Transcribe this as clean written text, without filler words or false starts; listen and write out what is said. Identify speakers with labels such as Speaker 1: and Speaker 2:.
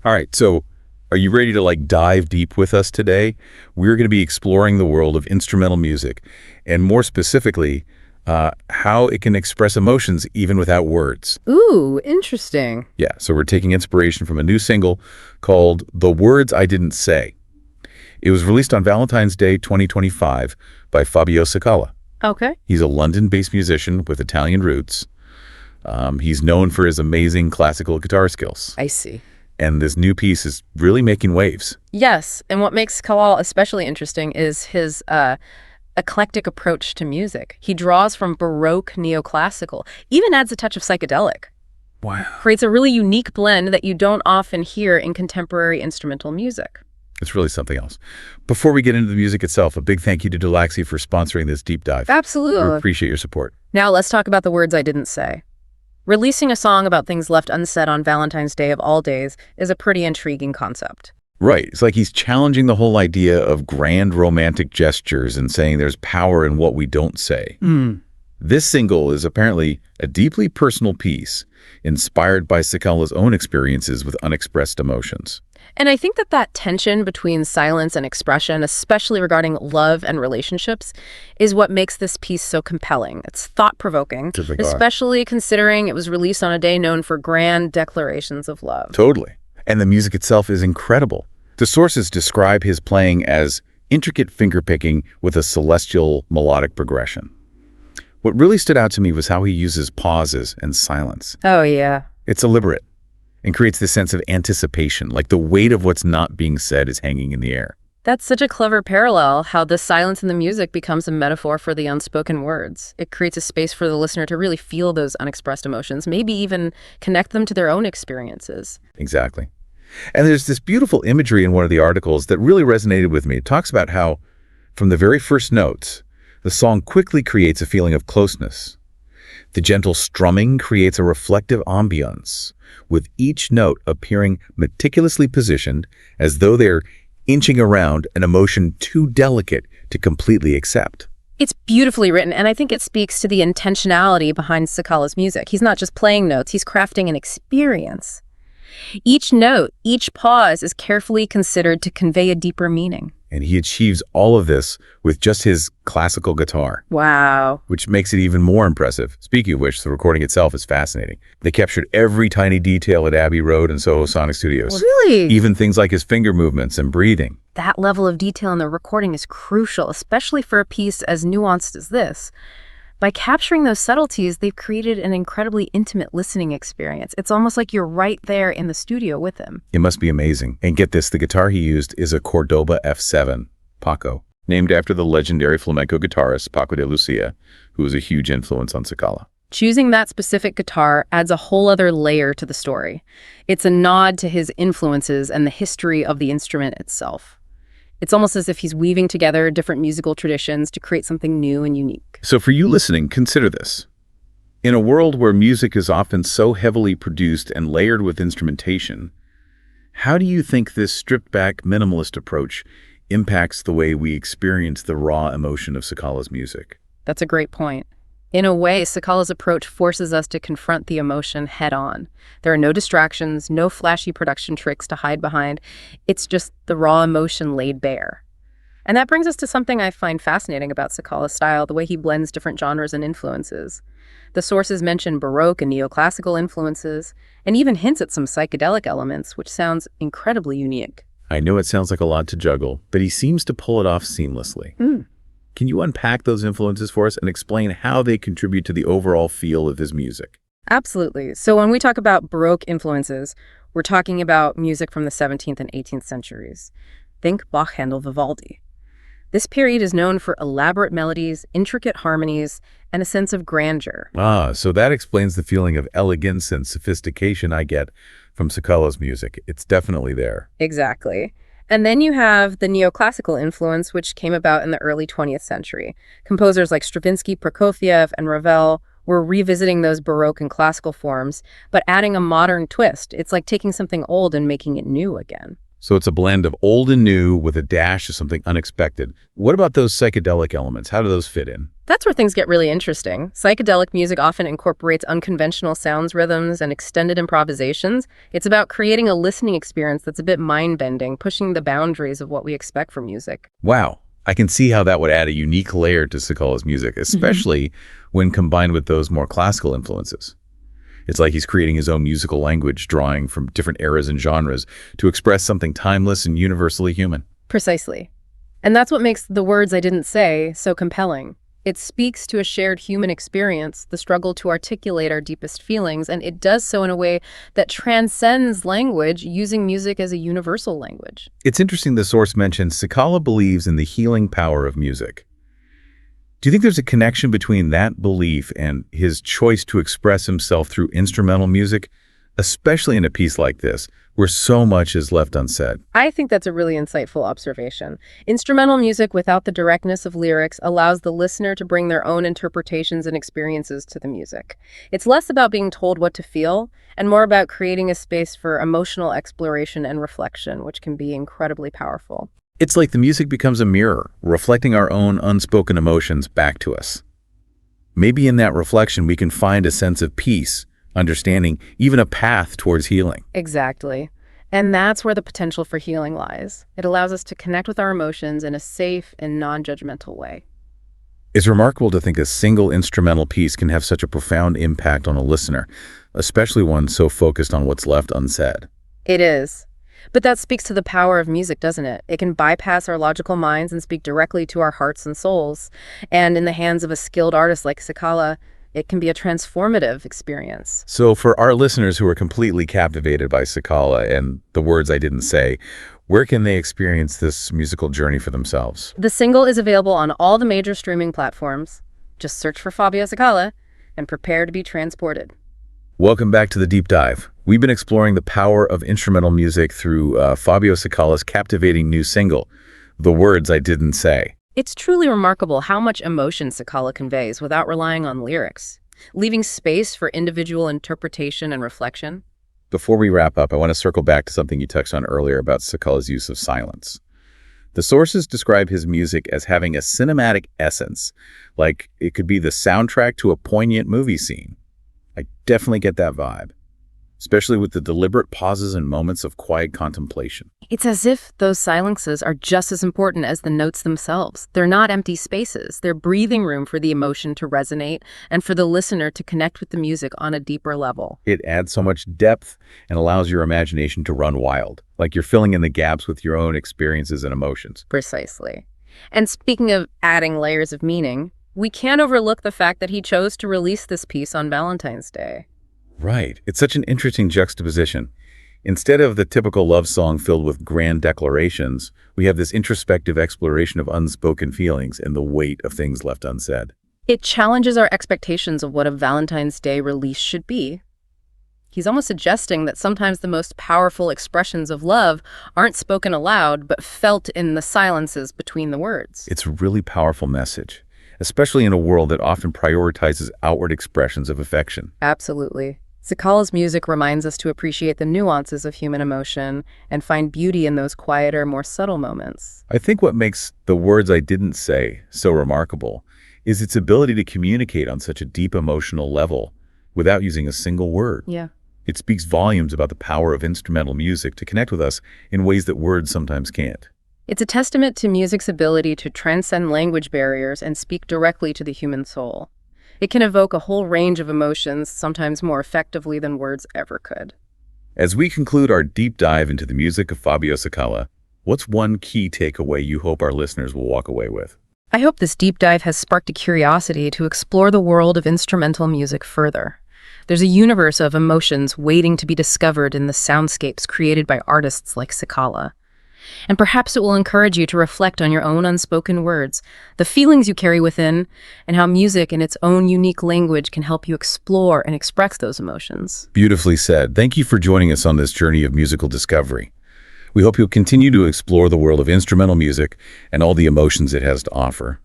Speaker 1: All right, so are you ready to dive deep with us today? We're going to be exploring the world of instrumental music, and more specifically, how it can express emotions even without words.
Speaker 2: Ooh, interesting.
Speaker 1: Yeah, so we're taking inspiration from a new single called The Words I Didn't Say. It was released on Valentine's Day 2025 by Fabio Cicala.
Speaker 2: Okay.
Speaker 1: He's a London-based musician with Italian roots. He's known for his amazing classical guitar skills.
Speaker 2: I see.
Speaker 1: And this new piece is really making waves.
Speaker 2: Yes, and what makes Kawal especially interesting is his eclectic approach to music. He draws from Baroque neoclassical, even adds a touch of psychedelic.
Speaker 1: Wow.
Speaker 2: Creates a really unique blend that you don't often hear in contemporary instrumental music.
Speaker 1: It's really something else. Before we get into the music itself, a big thank you to Dulaxi for sponsoring this deep dive.
Speaker 2: Absolutely.
Speaker 1: We appreciate your support.
Speaker 2: Now let's talk about the words I didn't say. Releasing a song about things left unsaid on Valentine's Day of all days is a pretty intriguing concept.
Speaker 1: Right. It's like he's challenging the whole idea of grand romantic gestures and saying there's power in what we don't say. This single is apparently a deeply personal piece, inspired by Cicala's own experiences with unexpressed emotions.
Speaker 2: And I think that tension between silence and expression, especially regarding love and relationships, is what makes this piece so compelling. It's thought-provoking, especially considering it was released on a day known for grand declarations of love.
Speaker 1: Totally. And the music itself is incredible. The sources describe his playing as intricate fingerpicking with a celestial melodic progression. What really stood out to me was how he uses pauses and silence.
Speaker 2: Oh, yeah.
Speaker 1: It's deliberate and creates this sense of anticipation, like the weight of what's not being said is hanging in the air.
Speaker 2: That's such a clever parallel, how the silence in the music becomes a metaphor for the unspoken words. It creates a space for the listener to really feel those unexpressed emotions, maybe even connect them to their own experiences.
Speaker 1: Exactly. And there's this beautiful imagery in one of the articles that really resonated with me. It talks about how, from the very first notes, the song quickly creates a feeling of closeness. The gentle strumming creates a reflective ambiance, with each note appearing meticulously positioned as though they're inching around an emotion too delicate to completely accept.
Speaker 2: It's beautifully written, and I think it speaks to the intentionality behind Cicala's music. He's not just playing notes, he's crafting an experience. Each note, each pause is carefully considered to convey a deeper meaning.
Speaker 1: And he achieves all of this with just his classical guitar.
Speaker 2: Wow.
Speaker 1: Which makes it even more impressive. Speaking of which, the recording itself is fascinating. They captured every tiny detail at Abbey Road and Soho Sonic Studios.
Speaker 2: Really?
Speaker 1: Even things like his finger movements and breathing.
Speaker 2: That level of detail in the recording is crucial, especially for a piece as nuanced as this. By capturing those subtleties, they've created an incredibly intimate listening experience. It's almost like you're right there in the studio with him.
Speaker 1: It must be amazing. And get this, the guitar he used is a Cordoba F7, Paco, named after the legendary flamenco guitarist Paco de Lucia, who was a huge influence on Cicala.
Speaker 2: Choosing that specific guitar adds a whole other layer to the story. It's a nod to his influences and the history of the instrument itself. It's almost as if he's weaving together different musical traditions to create something new and unique.
Speaker 1: So for you listening, consider this. In a world where music is often so heavily produced and layered with instrumentation, how do you think this stripped-back minimalist approach impacts the way we experience the raw emotion of Cicala's music?
Speaker 2: That's a great point. In a way, Cicala's approach forces us to confront the emotion head-on. There are no distractions, no flashy production tricks to hide behind. It's just the raw emotion laid bare. And that brings us to something I find fascinating about Cicala's style, the way he blends different genres and influences. The sources mention Baroque and neoclassical influences, and even hints at some psychedelic elements, which sounds incredibly unique.
Speaker 1: I know it sounds like a lot to juggle, but he seems to pull it off seamlessly. Can you unpack those influences for us and explain how they contribute to the overall feel of his music?
Speaker 2: Absolutely. So when we talk about Baroque influences, we're talking about music from the 17th and 18th centuries. Think Bach, Handel, Vivaldi. This period is known for elaborate melodies, intricate harmonies, and a sense of grandeur.
Speaker 1: So that explains the feeling of elegance and sophistication I get from Cicala's music. It's definitely there.
Speaker 2: Exactly. And then you have the neoclassical influence, which came about in the early 20th century. Composers like Stravinsky, Prokofiev, and Ravel were revisiting those Baroque and classical forms, but adding a modern twist. It's like taking something old and making it new again.
Speaker 1: So it's a blend of old and new with a dash of something unexpected. What about those psychedelic elements? How do those fit in?
Speaker 2: That's where things get really interesting. Psychedelic music often incorporates unconventional sounds, rhythms, and extended improvisations. It's about creating a listening experience that's a bit mind-bending, pushing the boundaries of what we expect from music.
Speaker 1: Wow. I can see how that would add a unique layer to Cicala's music, especially when combined with those more classical influences. It's like he's creating his own musical language, drawing from different eras and genres to express something timeless and universally human.
Speaker 2: Precisely. And that's what makes The Words I Didn't Say so compelling. It speaks to a shared human experience, the struggle to articulate our deepest feelings, and it does so in a way that transcends language, using music as a universal language.
Speaker 1: It's interesting the source mentions Cicala believes in the healing power of music. Do you think there's a connection between that belief and his choice to express himself through instrumental music, especially in a piece like this, where so much is left unsaid?
Speaker 2: I think that's a really insightful observation. Instrumental music without the directness of lyrics allows the listener to bring their own interpretations and experiences to the music. It's less about being told what to feel and more about creating a space for emotional exploration and reflection, which can be incredibly powerful.
Speaker 1: It's like the music becomes a mirror, reflecting our own unspoken emotions back to us. Maybe in that reflection we can find a sense of peace, understanding, even a path towards healing.
Speaker 2: Exactly. And that's where the potential for healing lies. It allows us to connect with our emotions in a safe and non-judgmental way.
Speaker 1: It's remarkable to think a single instrumental piece can have such a profound impact on a listener, especially one so focused on what's left unsaid.
Speaker 2: It is. But that speaks to the power of music, doesn't it? It can bypass our logical minds and speak directly to our hearts and souls. And in the hands of a skilled artist like Cicala, it can be a transformative experience.
Speaker 1: So for our listeners who are completely captivated by Cicala and The Words I Didn't Say, where can they experience this musical journey for themselves?
Speaker 2: The single is available on all the major streaming platforms. Just search for Fabio Cicala and prepare to be transported.
Speaker 1: Welcome back to The Deep Dive. We've been exploring the power of instrumental music through Fabio Cicala's captivating new single, The Words I Didn't Say.
Speaker 2: It's truly remarkable how much emotion Cicala conveys without relying on lyrics, leaving space for individual interpretation and reflection.
Speaker 1: Before we wrap up, I want to circle back to something you touched on earlier about Cicala's use of silence. The sources describe his music as having a cinematic essence, like it could be the soundtrack to a poignant movie scene. I definitely get that vibe, especially with the deliberate pauses and moments of quiet contemplation.
Speaker 2: It's as if those silences are just as important as the notes themselves. They're not empty spaces. They're breathing room for the emotion to resonate and for the listener to connect with the music on a deeper level.
Speaker 1: It adds so much depth and allows your imagination to run wild, like you're filling in the gaps with your own experiences and emotions.
Speaker 2: Precisely. And speaking of adding layers of meaning, we can't overlook the fact that he chose to release this piece on Valentine's Day.
Speaker 1: Right. It's such an interesting juxtaposition. Instead of the typical love song filled with grand declarations, we have this introspective exploration of unspoken feelings and the weight of things left unsaid.
Speaker 2: It challenges our expectations of what a Valentine's Day release should be. He's almost suggesting that sometimes the most powerful expressions of love aren't spoken aloud, but felt in the silences between the words.
Speaker 1: It's a really powerful message, especially in a world that often prioritizes outward expressions of affection.
Speaker 2: Absolutely. Cicala's music reminds us to appreciate the nuances of human emotion and find beauty in those quieter, more subtle moments.
Speaker 1: I think what makes The Words I Didn't Say so remarkable is its ability to communicate on such a deep emotional level without using a single word.
Speaker 2: Yeah.
Speaker 1: It speaks volumes about the power of instrumental music to connect with us in ways that words sometimes can't.
Speaker 2: It's a testament to music's ability to transcend language barriers and speak directly to the human soul. It can evoke a whole range of emotions, sometimes more effectively than words ever could.
Speaker 1: As we conclude our deep dive into the music of Fabio Cicala, what's one key takeaway you hope our listeners will walk away with?
Speaker 2: I hope this deep dive has sparked a curiosity to explore the world of instrumental music further. There's a universe of emotions waiting to be discovered in the soundscapes created by artists like Cicala. And perhaps it will encourage you to reflect on your own unspoken words, the feelings you carry within, and how music in its own unique language can help you explore and express those emotions.
Speaker 1: Beautifully said. Thank you for joining us on this journey of musical discovery. We hope you'll continue to explore the world of instrumental music and all the emotions it has to offer.